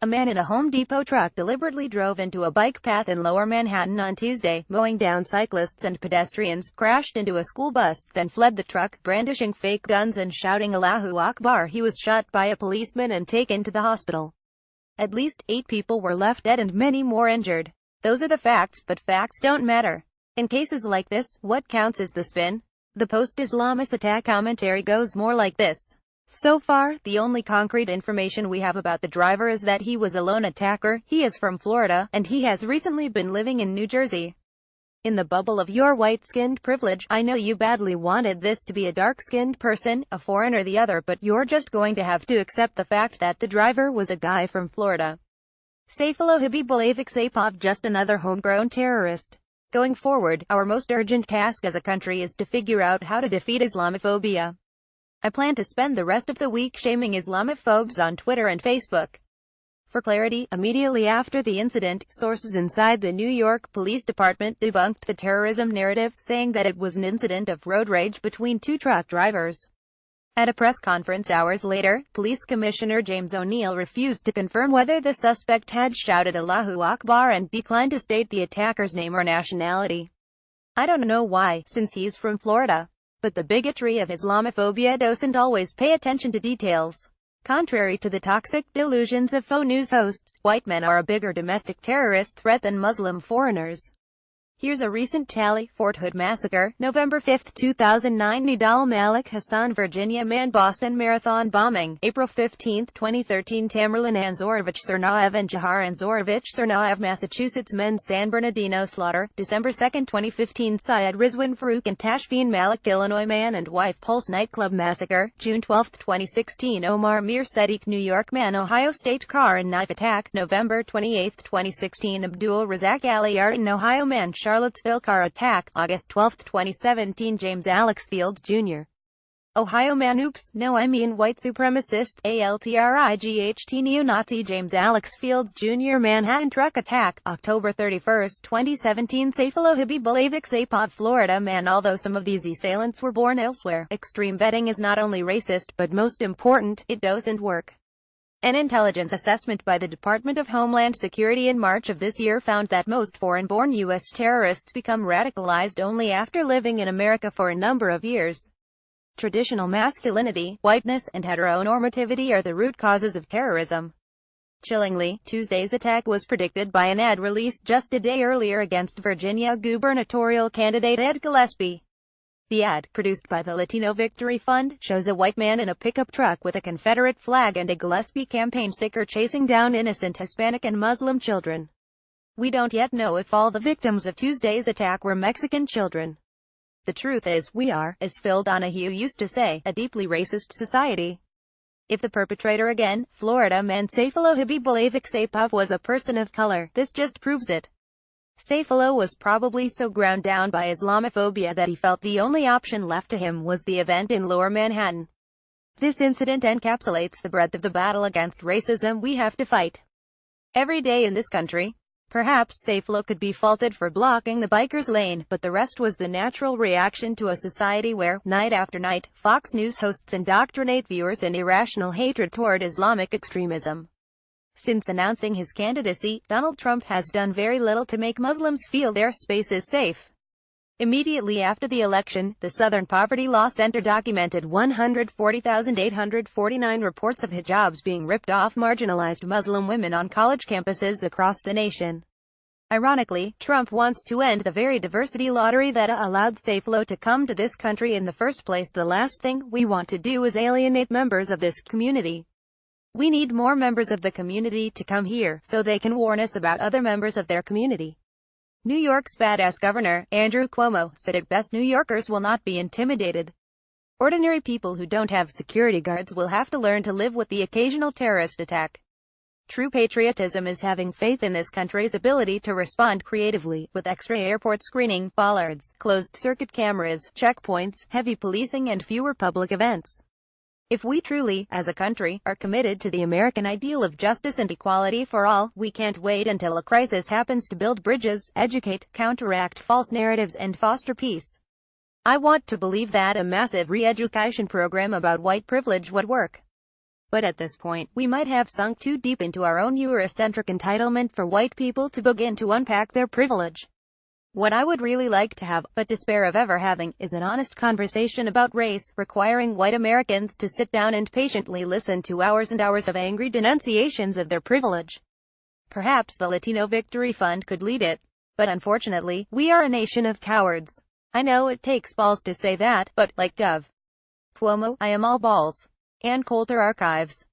A man in a Home Depot truck deliberately drove into a bike path in Lower Manhattan on Tuesday, mowing down cyclists and pedestrians, crashed into a school bus, then fled the truck, brandishing fake guns and shouting Allahu Akbar. He was shot by a policeman and taken to the hospital. At least 8 people were left dead and many more injured. Those are the facts, but facts don't matter. In cases like this, what counts is the spin. The post-Islamist attack commentary goes more like this. So far, the only concrete information we have about the driver is that he was a lone attacker, he is from Florida, and he has recently been living in New Jersey. In the bubble of your white-skinned privilege, I know you badly wanted this to be a dark-skinned person, a foreigner the other, but you're just going to have to accept the fact that the driver was a guy from Florida. Saifullah Habibullah Saipov, just another homegrown terrorist. Going forward, our most urgent task as a country is to figure out how to defeat Islamophobia. I plan to spend the rest of the week shaming Islamophobes on Twitter and Facebook. For clarity, immediately after the incident, sources inside the New York Police Department debunked the terrorism narrative, saying that it was an incident of road rage between 2 truck drivers. At a press conference hours later, Police Commissioner James O'Neill refused to confirm whether the suspect had shouted Allahu Akbar and declined to state the attacker's name or nationality. I don't know why, since he's from Florida. But the bigotry of Islamophobia doesn't always pay attention to details. Contrary to the toxic delusions of faux news hosts, white men are a bigger domestic terrorist threat than Muslim foreigners. Here's a recent tally. Fort Hood Massacre, November 5, 2009. Nidal Malik Hassan, Virginia man. Boston Marathon bombing, April 15, 2013. Tamerlan Anzorovich Tsarnaev and Jahar Anzorovich Tsarnaev, Massachusetts men. San Bernardino slaughter, December 2, 2015. Syed Rizwan Farouk and Tashfeen Malik, Illinois man and wife. Pulse nightclub massacre, June 12, 2016. Omar Mir Sadiq, New York man. Ohio State car and knife attack, November 28, 2016. Abdul Razak Ali Yarden, Ohio man. Charlottesville car attack, August 12, 2017. James Alex Fields, Jr. Ohio man. Oops, no I mean white supremacist, ALTRIGHT neo-Nazi. James Alex Fields, Jr. Manhattan truck attack, October 31, 2017. Saifullah Habibullah Saipov, Florida man. Although some of these assailants were born elsewhere, extreme vetting is not only racist, but most important, it doesn't work. An intelligence assessment by the Department of Homeland Security in March of this year found that most foreign-born U.S. terrorists become radicalized only after living in America for a number of years. Traditional masculinity, whiteness, and heteronormativity are the root causes of terrorism. Chillingly, Tuesday's attack was predicted by an ad released just a day earlier against Virginia gubernatorial candidate Ed Gillespie. The ad, produced by the Latino Victory Fund, shows a white man in a pickup truck with a Confederate flag and a Gillespie campaign sticker chasing down innocent Hispanic and Muslim children. We don't yet know if all the victims of Tuesday's attack were Mexican children. The truth is, we are, as Phil Donahue used to say, a deeply racist society. If the perpetrator, again, Florida man Saifullah Habibullah Saipov, was a person of color, this just proves it. Saifullah was probably so ground down by Islamophobia that he felt the only option left to him was the event in Lower Manhattan. This incident encapsulates the breadth of the battle against racism we have to fight every day in this country. Perhaps Saifullah could be faulted for blocking the biker's lane, but the rest was the natural reaction to a society where, night after night, Fox News hosts indoctrinate viewers in irrational hatred toward Islamic extremism. Since announcing his candidacy, Donald Trump has done very little to make Muslims feel their space is safe. Immediately after the election, the Southern Poverty Law Center documented 140,849 reports of hijabs being ripped off marginalized Muslim women on college campuses across the nation. Ironically, Trump wants to end the very diversity lottery that allowed Saifullah to come to this country in the first place. The last thing we want to do is alienate members of this community. We need more members of the community to come here, so they can warn us about other members of their community. New York's badass governor, Andrew Cuomo, said it best: New Yorkers will not be intimidated. Ordinary people who don't have security guards will have to learn to live with the occasional terrorist attack. True patriotism is having faith in this country's ability to respond creatively, with extra airport screening, bollards, closed-circuit cameras, checkpoints, heavy policing, and fewer public events. If we truly, as a country, are committed to the American ideal of justice and equality for all, we can't wait until a crisis happens to build bridges, educate, counteract false narratives, and foster peace. I want to believe that a massive re-education program about white privilege would work. But at this point, we might have sunk too deep into our own Eurocentric entitlement for white people to begin to unpack their privilege. What I would really like to have, but despair of ever having, is an honest conversation about race, requiring white Americans to sit down and patiently listen to hours and hours of angry denunciations of their privilege. Perhaps the Latino Victory Fund could lead it. But unfortunately, we are a nation of cowards. I know it takes balls to say that, but, like Gov. Cuomo, I am all balls. And Coulter Archives.